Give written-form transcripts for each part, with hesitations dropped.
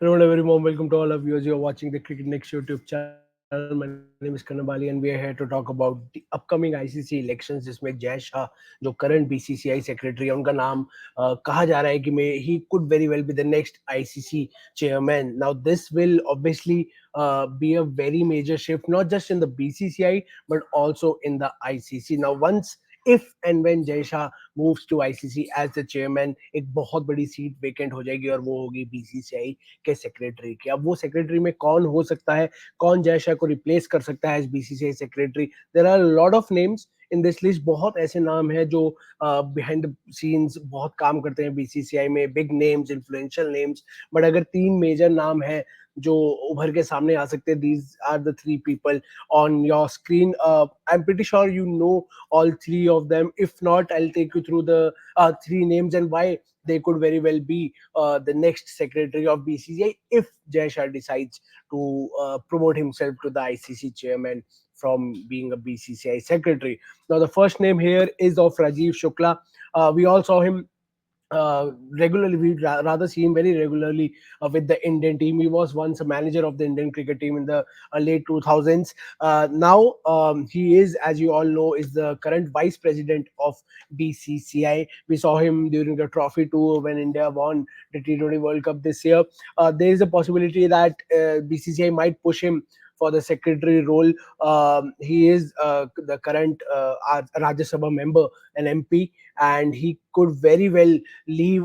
Hello and a very warm welcome to all of you as you're watching the Cricket Next YouTube channel. My name is Kanabali and we are here to talk about the upcoming ICC elections जिसमें जय शाह जो current BCCI secretary है उनका नाम कहा जा रहा है कि मे he could very well be the next ICC chairman. Now this will obviously be a very major shift not just in the BCCI but also in the ICC. Now once if and when Jay Shah moves to ICC as the chairman, एक बहुत बड़ी seat vacant हो जाएगी और वो होगी BCCI के secretary की। अब वो सेक्रेटरी में कौन हो सकता है, कौन जय शाह को रिप्लेस कर सकता है as BCCI secretary? There are lot of names in this list. बहुत ऐसे नाम हैं जो बिहाइंड द सीन्स बहुत काम करते हैं बीसीसीआई में, big names, influential names. But अगर तीन मेजर नाम हैं जो उभर के सामने आ सकते हैं, these are the three people on your screen. I am pretty sure you know all three of them. If not, I'll take you through the three names and why they could very well be the next secretary of BCCI if Jay Shah decides to promote himself to the ICC chairman from being a BCCI secretary. Now, the first name here is of Rajiv Shukla. We all saw him regularly. We rather see him very regularly with the Indian team. He was once a manager of the Indian cricket team in the late 2000s. Now he is, as you all know, is the current vice president of BCCI. We saw him during the trophy tour when India won the T20 World Cup this year. There is a possibility that BCCI might push him for the secretary role. He is the current Rajya Sabha member, an MP, and he could very well leave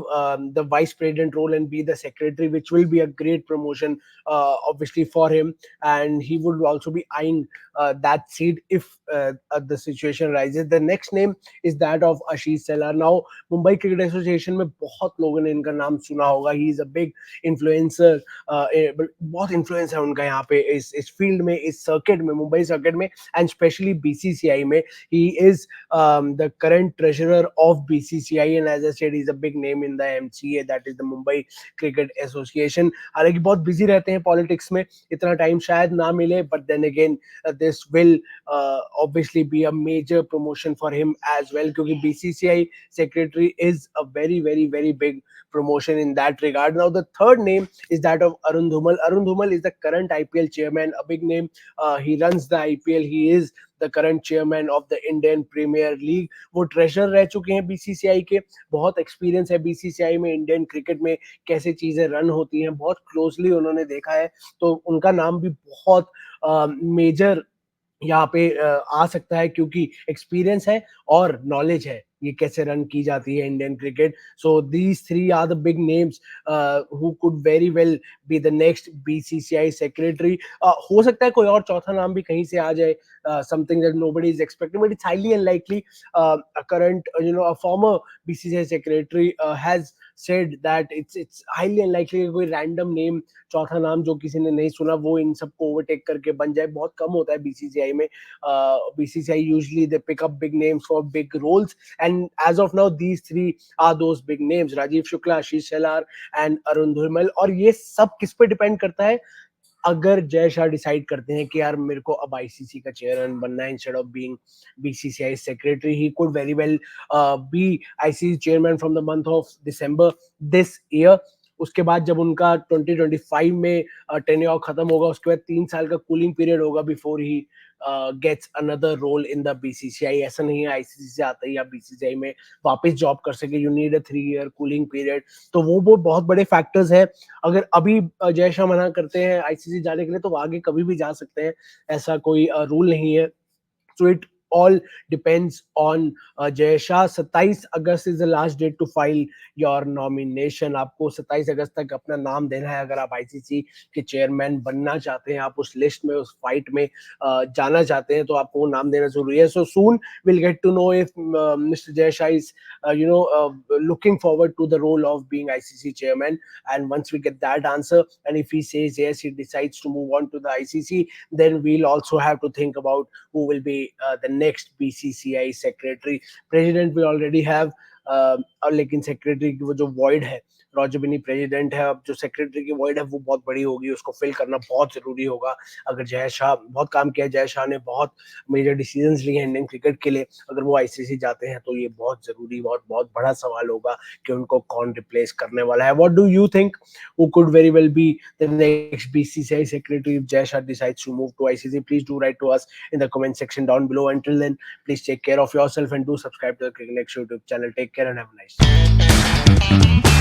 the vice president role and be the secretary, which will be a great promotion, obviously, for him. And he would also be eyeing that seat if the situation rises. The next name is that of Ashish Sellar. Now, Mumbai Cricket Association में बहुत लोगों ने इनका नाम सुना होगा. He is a big influencer. बहुत influence है उनका यहाँ पे इस फील्ड में, इस सर्किट में, मुंबई सर्किट में, एंड स्पेशली बीसीसीआई में. He is the current treasurer of BCCI, and as I said, he's a big name in the MCA, that is the Mumbai Cricket Association. हालांकि बहुत बिजी रहते हैं politics में, इतना time शायद ना मिले, but then again this will obviously be a major promotion for him as well, क्योंकि BCCI secretary is a very very very big promotion in that regard. Now the third name is that of Arun Dhumal. Arun Dhumal is the current IPL chairman, a big name. He runs the IPL. He is the current chairman of the Indian Premier League. वो treasure रह चुके हैं BCCI के, बहुत experience है BCCI में, Indian cricket में कैसे चीजें रन होती हैं बहुत क्लोजली उन्होंने देखा है. तो उनका नाम भी बहुत मेजर यहाँ पे आ सकता है, क्योंकि एक्सपीरियंस है और नॉलेज है ये कैसे रन की जाती है Indian cricket. So these three are the big names who could very well be the next BCCI secretary. हो सकता है कोई और चौथा नाम भी कहीं से आ जाए, something that nobody is expecting, but it's highly unlikely. A current, a former BCCI secretary has said that it's highly unlikely कि कोई random name, चौथा नाम जो किसी ने नहीं सुना, वो इन सबको ओवरटेक करके बन जाए. बहुत कम होता है बीसीसीआई में. BCCI usually they pick up big names for big roles, and as of now these three are those big names: Rajiv Shukla, Ashish Shelar and Arun Dhumal. और ये सब किस पे डिपेंड करता है? अगर जय शाह डिसाइड करते हैं कि यार मेरे को अब आईसीसी का चेयरमैन बनना है instead of being BCCI secretary, he could very well be ICC chairman from the month of December this year. उसके बाद जब उनका 2025 में टेन्योर खत्म होगा, उसके बाद 3 साल का कूलिंग पीरियड होगा before he gets another role in the BCCI. ऐसा नहीं है आईसीसी से आते ही आप बीसीसीआई में वापस जॉब कर सके, you need a 3 year cooling period. तो वो बहुत बड़े फैक्टर्स हैं. अगर अभी जय शाह मना करते हैं आईसीसी जाने के लिए, तो वो आगे कभी भी जा सकते हैं, ऐसा कोई रूल नहीं है. So it all depends on Jay Shah. 27 August is the last date to file your nomination. आपको 27 अगस्त तक अपना नाम देना है अगर आप आईसीसी के चेयरमैन बनना चाहते हैं, आप उस लिस्ट में, उस फाइट में जाना चाहते हैं, तो आपको वो नाम देना जरूरी है. So soon we'll get to know if Mr. Jay Shah is looking forward to the role of being ICC chairman. And once we get that answer, and if he says yes, he decides to move on to the ICC, then we'll also have to think about who will be the next BCCI secretary. President we already have. लेकिन secretary की वो जो void है, Roger Binni president है, अब जो secretary की void है वो बहुत बड़ी होगी, उसको फिल करना बहुत जरूरी होगा। अगर जय शाह बहुत काम किया, जय शाह ने बहुत मेजर डिसीजंस लिए हैं इंडियन क्रिकेट के लिए, अगर वो आईसीसी जाते हैं तो ये बहुत जरूरी और बहुत बड़ा सवाल होगा कि उनको कौन रिप्लेस करने वाला है। What do you think who could very well be the next BCCI secretary if Jay Shah decides to move to ICC? Please do write to us in the comment section down below. Until then, please take care of yourself and do subscribe to the Cricket Next YouTube channel. Take care and have a nice day.